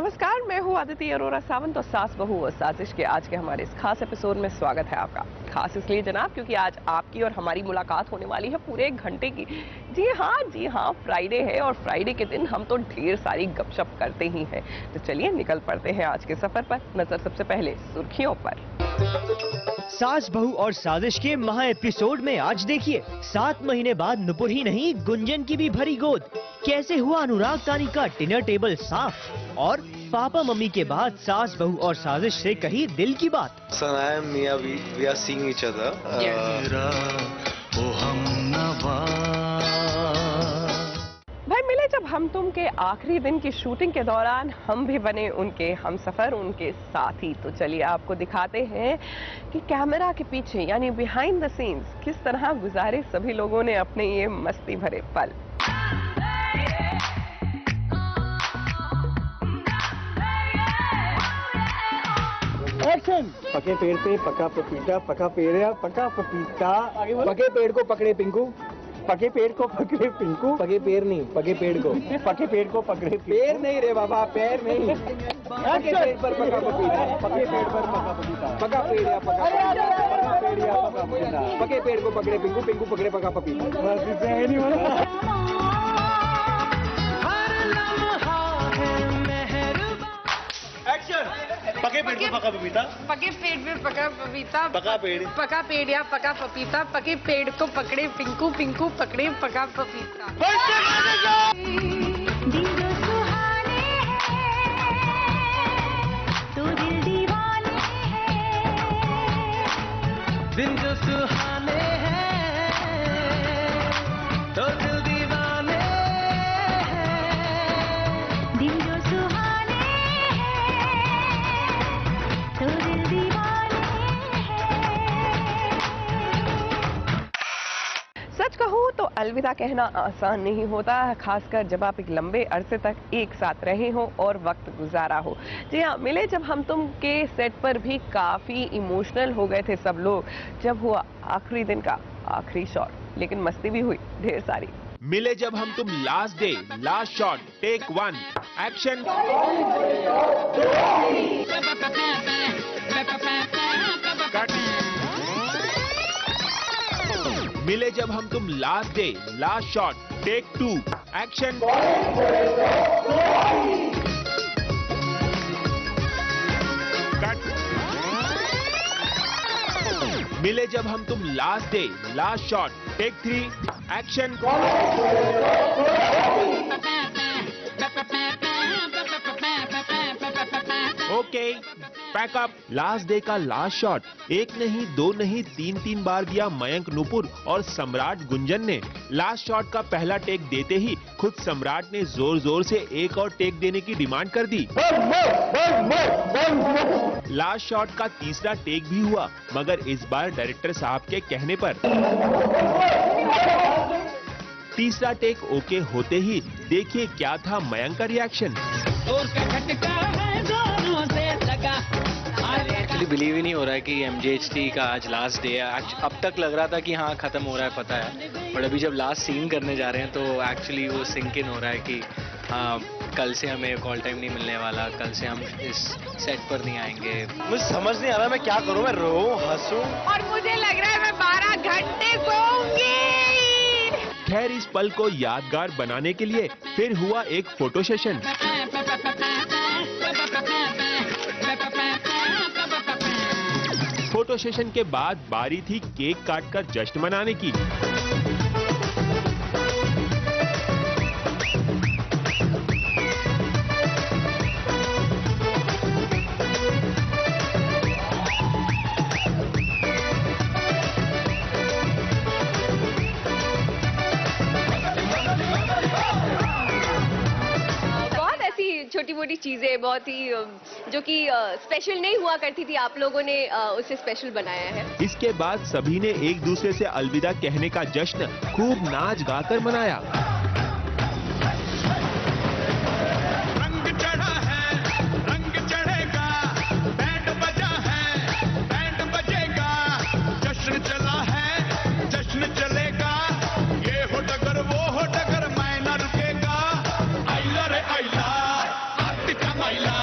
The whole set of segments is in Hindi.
नमस्कार, मैं हूँ आदित्य अरोरा सावंत और सास बहू और साजिश के आज के हमारे इस खास एपिसोड में स्वागत है आपका। खास इसलिए जनाब क्योंकि आज आपकी और हमारी मुलाकात होने वाली है पूरे 1 घंटे की। जी हाँ, फ्राइडे है और फ्राइडे के दिन हम तो ढेर सारी गपशप करते ही हैं। तो चलिए निकल पड़ते हैं आज के सफर पर। नजर सबसे पहले सुर्खियों पर। सास बहू और साजिश के महा एपिसोड में आज देखिए 7 महीने बाद नुपुर ही नहीं गुंजन की भी भरी गोद। कैसे हुआ अनुराग तानी का डिनर टेबल साफ और पापा मम्मी के बाद सास बहू और साजिश से कही दिल की बात। Sanaya and Mia, we are seeing each other. भाई मिले जब हम तुम के आखिरी दिन की शूटिंग के दौरान हम भी बने उनके हमसफर, उनके साथी। तो चलिए आपको दिखाते हैं कि कैमरा के पीछे यानी बिहाइंड द सीन्स किस तरह गुजारे सभी लोगों ने अपने ये मस्ती भरे पल। एक्शन। पके पेड़ पे पका पपीता, पका पेड़ या पका पपीता। पके पेड़ को पकड़े पिंकू, पके पेड़ को पकड़े पिंकू। पके पेड़ नहीं, पके पेड़ को, पके पेड़ को पकड़े। पेड़ नहीं रे बाबा, पैर नहीं। पके पेड़ पर पका पपीता, पके पेड़ पर पका पपीता। पका पेड़ या पका पेड़ या पका पपीता। पके पेड़ को पकड़े पिंकू, पिंकू पकड़े पका पपीता। बस इससे नहीं होना। पके पेड़ पे पका पपीता, पके पेड़ पे पका पपीता, पका पेड़ या पका पपीता। पके पेड़ को पकड़े पिंकू, पिंकू पकड़े पका पपीता। दिल जो सुहाने हैं तो दिल दीवाने हैं। दिन जो सुहाने हैं तो दिल दीवाने हैं। दिल जो सुहाने हैं तो दिल दीवाने हैं। सच कहूँ तो अलविदा कहना आसान नहीं होता, खासकर जब आप एक लंबे अरसे तक एक साथ रहे हो और वक्त गुजारा हो। जी हाँ, मिले जब हम तुम के सेट पर भी काफी इमोशनल हो गए थे सब लोग जब हुआ आखिरी दिन का आखिरी शॉट, लेकिन मस्ती भी हुई ढेर सारी। मिले जब हम तुम last day last shot take 1 action. मिले जब हम तुम last day last shot take 2 action. Cut. मिले जब हम तुम last day last shot take 3 action. Okay pack up. Last day का लास्ट शॉट एक नहीं, 2 नहीं, 3 बार दिया मयंक नुपुर और सम्राट गुंजन ने। लास्ट शॉट का पहला टेक देते ही खुद सम्राट ने जोर जोर से एक और टेक देने की डिमांड कर दी। लास्ट शॉट का तीसरा टेक भी हुआ, मगर इस बार डायरेक्टर साहब के कहने पर। तीसरा टेक ओके होते ही देखिए क्या था मयंक का रिएक्शन। एक्चुअली बिलीव ही नहीं हो रहा है कि MJHT का आज लास्ट डे है। अब तक लग रहा था कि हाँ खत्म हो रहा है, पता है, बट अभी जब लास्ट सीन करने जा रहे हैं तो एक्चुअली वो सिंक इन हो रहा है कि हाँ कल से हमें कॉल टाइम नहीं मिलने वाला, कल से हम इस सेट पर नहीं आएंगे। मुझे समझ नहीं आ रहा मैं क्या करूं, मैं रोऊं हंसूं। और मुझे लग रहा है मैं 12 घंटे सोऊंगी। खैर इस पल को यादगार बनाने के लिए फिर हुआ एक फोटो सेशन। फोटो सेशन के बाद बारी थी केक काटकर जश्न मनाने की। छोटी मोटी चीजें बहुत ही जो कि स्पेशल नहीं हुआ करती थी, आप लोगों ने उसे स्पेशल बनाया है। इसके बाद सभी ने एक दूसरे से अलविदा कहने का जश्न खूब नाच गाकर मनाया। महिला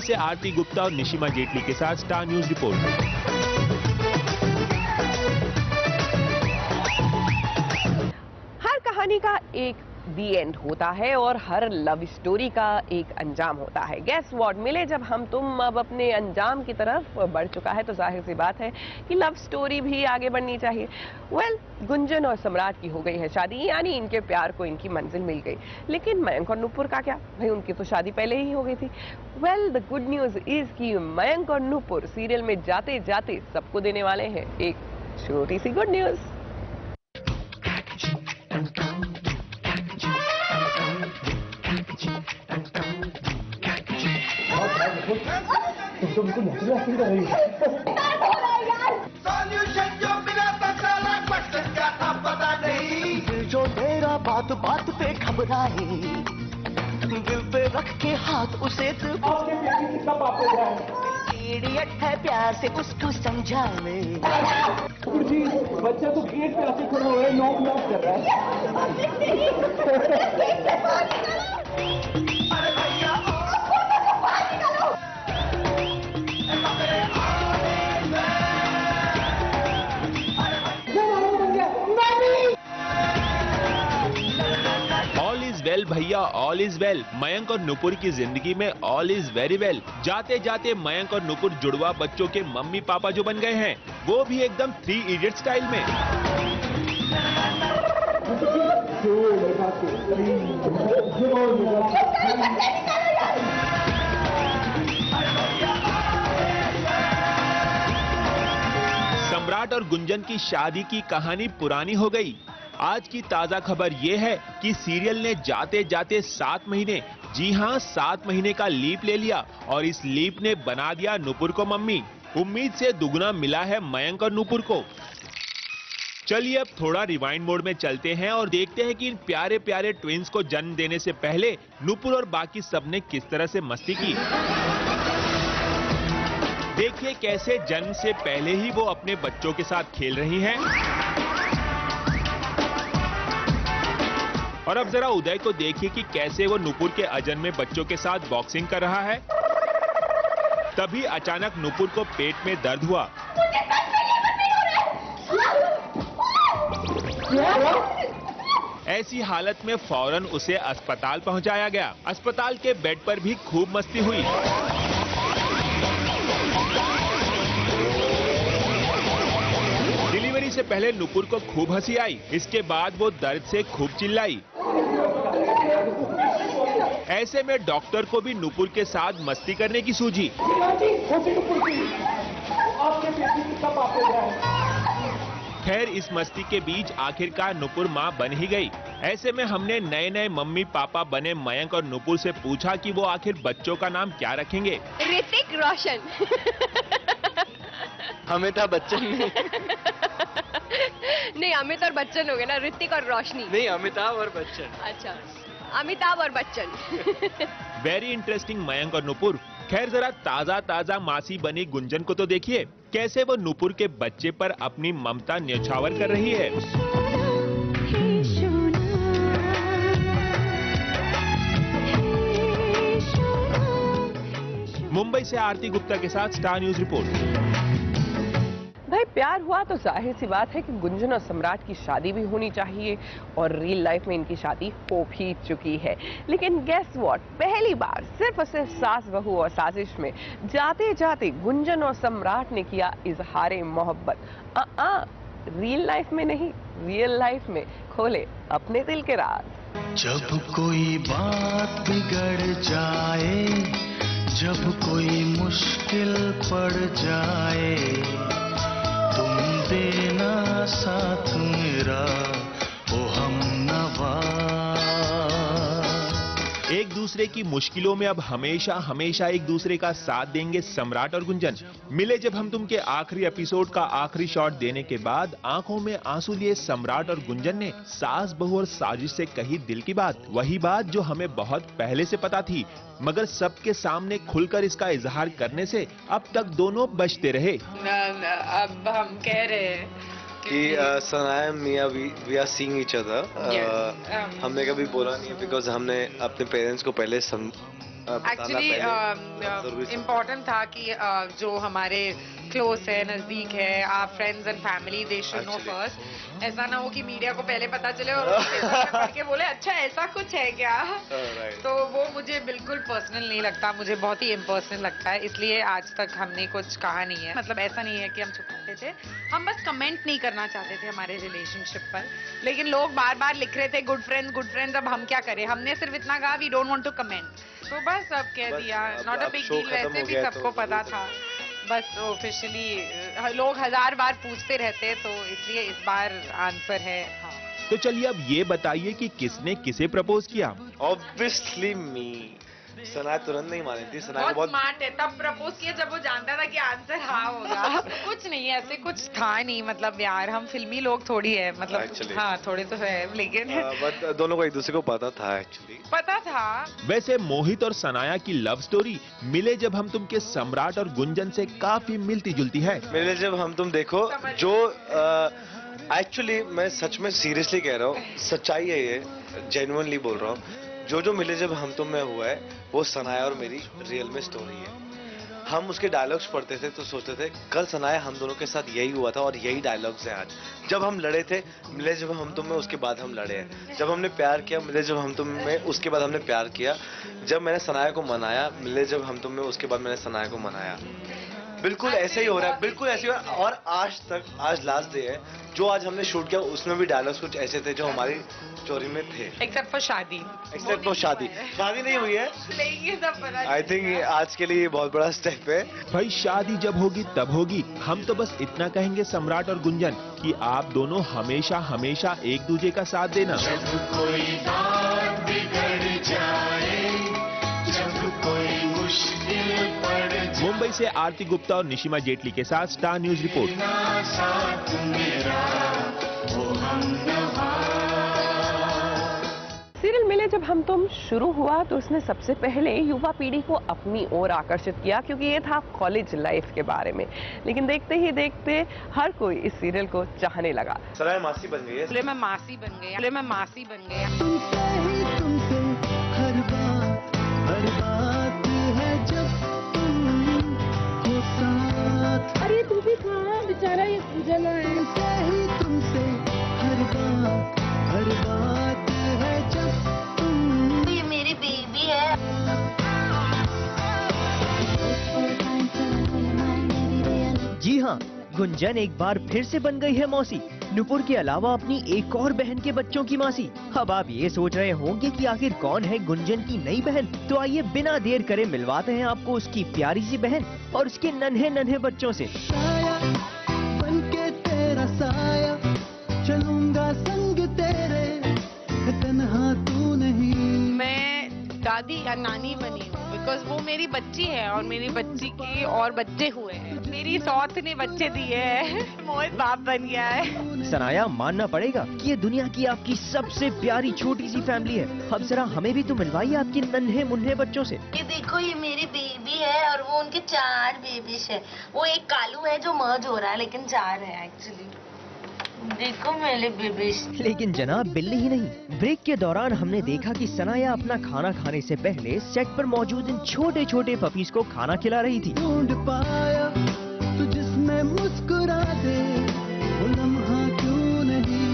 से आरती गुप्ता और निशिमा जेटली के साथ स्टार न्यूज रिपोर्ट। हर कहानी का एक दी एंड होता है और हर लव स्टोरी का एक अंजाम होता है। गेस व्हाट, मिले जब हम तुम अब अपने अंजाम की तरफ बढ़ चुका है तो जाहिर सी बात है कि लव स्टोरी भी आगे बढ़नी चाहिए। वेल, गुंजन और सम्राट की हो गई है शादी, यानी इनके प्यार को इनकी मंजिल मिल गई। लेकिन मयंक और नुपुर का क्या? भाई उनकी तो शादी पहले ही हो गई थी। Well, the good news is कि मयंक और नुपुर सीरियल में जाते जाते सबको देने वाले हैं एक छोटी सी गुड न्यूज। तुम बिल्कुल नेचुरल एक्टिंग कर रही हो। दिल जो तेरा बात बात पे घबराए, दिल पे रख के हाथ उसे इडियट है प्यार से उसको समझा ले। जी बच्चा तो गेट पे आके खड़ा हुआ है, नॉक नॉक कर रहा ऑल इज वेल भैया, ऑल इज वेल। मयंक और नुपुर की जिंदगी में ऑल इज वेरी वेल। जाते जाते मयंक और नुपुर जुड़वा बच्चों के मम्मी पापा जो बन गए हैं, वो भी एकदम 3 इडियट स्टाइल में। सम्राट और गुंजन की शादी की कहानी पुरानी हो गई। आज की ताजा खबर ये है कि सीरियल ने जाते जाते 7 महीने, जी हां 7 महीने का लीप ले लिया और इस लीप ने बना दिया नुपुर को मम्मी। उम्मीद से दुगना मिला है मयंक और नुपुर को। चलिए अब थोड़ा रिवाइंड मोड में चलते हैं और देखते हैं कि इन प्यारे प्यारे ट्विंस को जन्म देने से पहले नुपुर और बाकी सबने किस तरह से मस्ती की। देखिए कैसे जन्म से पहले ही वो अपने बच्चों के साथ खेल रही हैं। और अब जरा उदय को देखिए कि कैसे वो नुपुर के अजन में बच्चों के साथ बॉक्सिंग कर रहा है। तभी अचानक नुपुर को पेट में दर्द हुआ। ऐसी हालत में फौरन उसे अस्पताल पहुंचाया गया। अस्पताल के बेड पर भी खूब मस्ती हुई। डिलीवरी से पहले नुपुर को खूब हंसी आई। इसके बाद वो दर्द से खूब चिल्लाई। ऐसे में डॉक्टर को भी नुपुर के साथ मस्ती करने की सूझी। खैर इस मस्ती के बीच आखिरकार नुपुर मां बन ही गई। ऐसे में हमने नए नए मम्मी पापा बने मयंक और नुपुर से पूछा कि वो आखिर बच्चों का नाम क्या रखेंगे। ऋतिक रोशन। अमिताभ बच्चन नहीं, अमित और बच्चन हो गए ना, ऋतिक और रोशनी। नहीं, अमिताभ और बच्चन। अच्छा, अमिताभ और बच्चन। वेरी इंटरेस्टिंग मयंक और नुपुर। खैर जरा ताजा ताजा मासी बनी गुंजन को तो देखिए, कैसे वो नुपुर के बच्चे पर अपनी ममता न्यौछावर कर रही है। मुंबई से आरती गुप्ता के साथ स्टार न्यूज रिपोर्ट। भाई प्यार हुआ तो जाहिर सी बात है कि गुंजन और सम्राट की शादी भी होनी चाहिए और रियल लाइफ में इनकी शादी हो भी चुकी है। लेकिन गेस व्हाट, पहली बार सिर्फ और सिर्फ सास बहू और साजिश में जाते जाते गुंजन और सम्राट ने किया इजहारे मोहब्बत। रियल लाइफ में नहीं, रियल लाइफ में खोले अपने दिल के राज। जब कोई बात बिगड़ जाए, जब कोई मुश्किल पड़ जाए, तुम देना साथ मेरा ओ हमनवा। एक दूसरे की मुश्किलों में अब हमेशा हमेशा एक दूसरे का साथ देंगे सम्राट और गुंजन। मिले जब हम तुम के आखिरी एपिसोड का आखिरी शॉट देने के बाद आंखों में आंसू लिए सम्राट और गुंजन ने सास बहू और साजिश से कही दिल की बात। वही बात जो हमें बहुत पहले से पता थी, मगर सबके सामने खुलकर इसका इजहार करने से अब तक दोनों बचते रहे। अब हम कह रहे हैं कि Sanaya Mia we are seeing each other. हमने कभी बोला नहीं है बिकॉज हमने अपने पेरेंट्स को पहले एक्चुअली इम्पोर्टेंट था कि जो हमारे क्लोज है, नजदीक है, आप friends and family, they should know first. ऐसा ना हो कि मीडिया को पहले पता चले और पढ़ के बोले अच्छा ऐसा कुछ है क्या। तो वो मुझे बिल्कुल पर्सनल नहीं लगता, मुझे बहुत ही इम्पर्सनल लगता है, इसलिए आज तक हमने कुछ कहा नहीं है। मतलब ऐसा नहीं है कि हम छुपाते थे, हम बस कमेंट नहीं करना चाहते थे हमारे रिलेशनशिप पर, लेकिन लोग बार बार लिख रहे थे गुड फ्रेंड्स, अब हम क्या करें। हमने सिर्फ इतना कहा we don't want to comment, तो बस अब कह दिया, नॉट अ बिग डील। वैसे भी सबको पता था, बस ऑफिशियली लोग 1000 बार पूछते रहते, तो इसलिए इस बार आंसर है हाँ। तो चलिए अब ये बताइए कि किसने किसे प्रपोज किया। ऑब्वियसली मी। सना तुरंत नहीं मानी थी, सना को बहुत स्मार्ट है, तब प्रपोज किया जब वो जानता था कि आंसर हाँ होगा। कुछ नहीं ऐसे कुछ था नहीं, मतलब यार हम फिल्मी लोग थोड़ी है, मतलब Actually. हाँ थोड़े तो है, लेकिन बट दोनों को एक दूसरे को पता था एक्चुअली। पता था। वैसे मोहित और सनाया की लव स्टोरी मिले जब हम तुम के सम्राट और गुंजन से काफी मिलती जुलती है। मिले जब हम तुम देखो, जो एक्चुअली मैं सच में सीरियसली कह रहा हूँ, सच्चाई है ये, जेन्युइनली बोल रहा हूँ, जो मिले जब हम तुम में हुआ है वो सनाया और मेरी रियल में स्टोरी है। हम उसके डायलॉग्स पढ़ते थे तो सोचते थे कल सनाया हम दोनों के साथ यही हुआ था और यही डायलॉग्स हैं आज। जब हम लड़े थे मिले जब हम तुम में, उसके बाद हम लड़े हैं। जब हमने प्यार किया मिले जब हम तुम में, उसके बाद हमने प्यार किया। जब मैंने सनाया को मनाया मिले जब हम तुम में, उसके बाद मैंने सनाया को मनाया। बिल्कुल ऐसे ही हो रहा है, बिल्कुल ऐसे ही हो रहा है। और आज लास्ट डे है, जो आज हमने शूट किया उसमें भी डायलॉग्स कुछ ऐसे थे जो हमारी स्टोरी में थे, एक्सेप्ट फॉर शादी। एक्सेप्ट फॉर शादी नहीं हुई है। आई थिंक आज के लिए बहुत बड़ा स्टेप है भाई। शादी जब होगी तब होगी। हम तो बस इतना कहेंगे सम्राट और गुंजन कि आप दोनों हमेशा हमेशा एक दूसरे का साथ देना। जब कोई बात बिगड़ जाए, जब कोई मुश्किल पड़ जाए। मुंबई से आरती गुप्ता और निशिमा जेटली के साथ स्टार न्यूज रिपोर्ट। साथ मेरा वो हमनवा। सीरियल मिले जब हम तुम शुरू हुआ तो उसने सबसे पहले युवा पीढ़ी को अपनी ओर आकर्षित किया, क्योंकि ये था कॉलेज लाइफ के बारे में। लेकिन देखते ही देखते हर कोई इस सीरियल को चाहने लगा। सनाया मासी बन गई है। मैं मासी बन गया, मैं मासी बन गया। हर बात है जब तुम हो साथ। अरे तू भी कहाँ बेचारा ये पूजन है। तुमसे हर बात है जब तुम। ये मेरी बेबी है। जी हाँ, गुंजन एक बार फिर से बन गई है मौसी, नुपुर के अलावा अपनी एक और बहन के बच्चों की मासी। अब आप ये सोच रहे होंगे कि आखिर कौन है गुंजन की नई बहन, तो आइए बिना देर करे मिलवाते हैं आपको उसकी प्यारी सी बहन और उसके नन्हे नन्हे बच्चों से। साया बनके तेरा साया, चलूंगा संग तेरे, तन्हा तू नहीं। मैं दादी या नानी बनी हूँ बिकॉज वो मेरी बच्ची है और मेरी बच्ची के और बच्चे हुए हैं। मेरी सौत ने बच्चे दिए हैं। मोहित बाप बन गया है। सनाया, मानना पड़ेगा कि ये दुनिया की आपकी सबसे प्यारी छोटी सी फैमिली है। अब जरा हमें भी तो मिलवाइए आपके नन्हे मुन्ने बच्चों से। ये देखो ये मेरी बेबी है और वो उनके 4 बेबीज है। वो एक कालू है जो मर्ज हो रहा है, लेकिन 4 है एक्चुअली। देखो मेरे बेबीज। लेकिन जनाब बिल्ली ही नहीं, ब्रेक के दौरान हमने देखा कि सनाया अपना खाना खाने से पहले सेट पर मौजूद इन छोटे छोटे पपीज को खाना खिला रही थी। ढूंढ पाया तू जिसमें मुस्कुरा दे, वो लम्हा क्यों नहीं।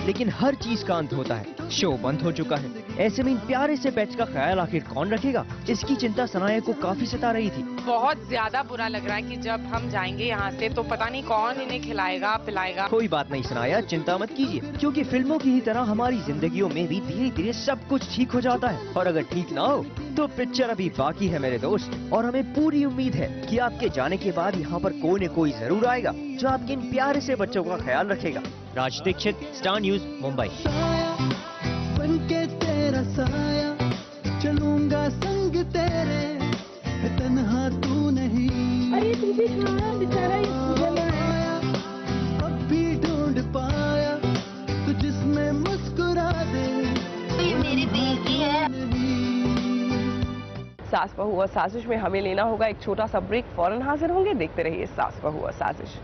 लेकिन हर चीज का अंत होता है, शो बंद हो चुका है। ऐसे में इन प्यारे से पेट्स का ख्याल आखिर कौन रखेगा, इसकी चिंता सनाया को काफी सता रही थी। बहुत ज्यादा बुरा लग रहा है कि जब हम जाएंगे यहाँ से तो पता नहीं कौन इन्हें खिलाएगा पिलाएगा। कोई बात नहीं सनाया, चिंता मत कीजिए, क्योंकि फिल्मों की ही तरह हमारी जिंदगियों में भी धीरे धीरे सब कुछ ठीक हो जाता है। और अगर ठीक ना हो तो पिक्चर अभी बाकी है मेरे दोस्त, और हमें पूरी उम्मीद है कि आपके जाने के बाद यहाँ पर कोई न कोई जरूर आएगा जो आपके इन प्यारे से बच्चों का ख्याल रखेगा। राज दीक्षित, स्टार न्यूज, मुंबई। बनके तेरा साया, चलूंगा संग तेरे, तन्हा तू नहीं। अरे तू भी कहाँ बेचारा ये पूजन है। अब भी ढूंढ पाया तू जिसमें मुस्कुरा दे, ये मेरी बेबी है। सास बहू और साजिश में हमें लेना होगा एक छोटा सा ब्रेक। फौरन हाजिर होंगे, देखते रहिए सास बहू और साजिश।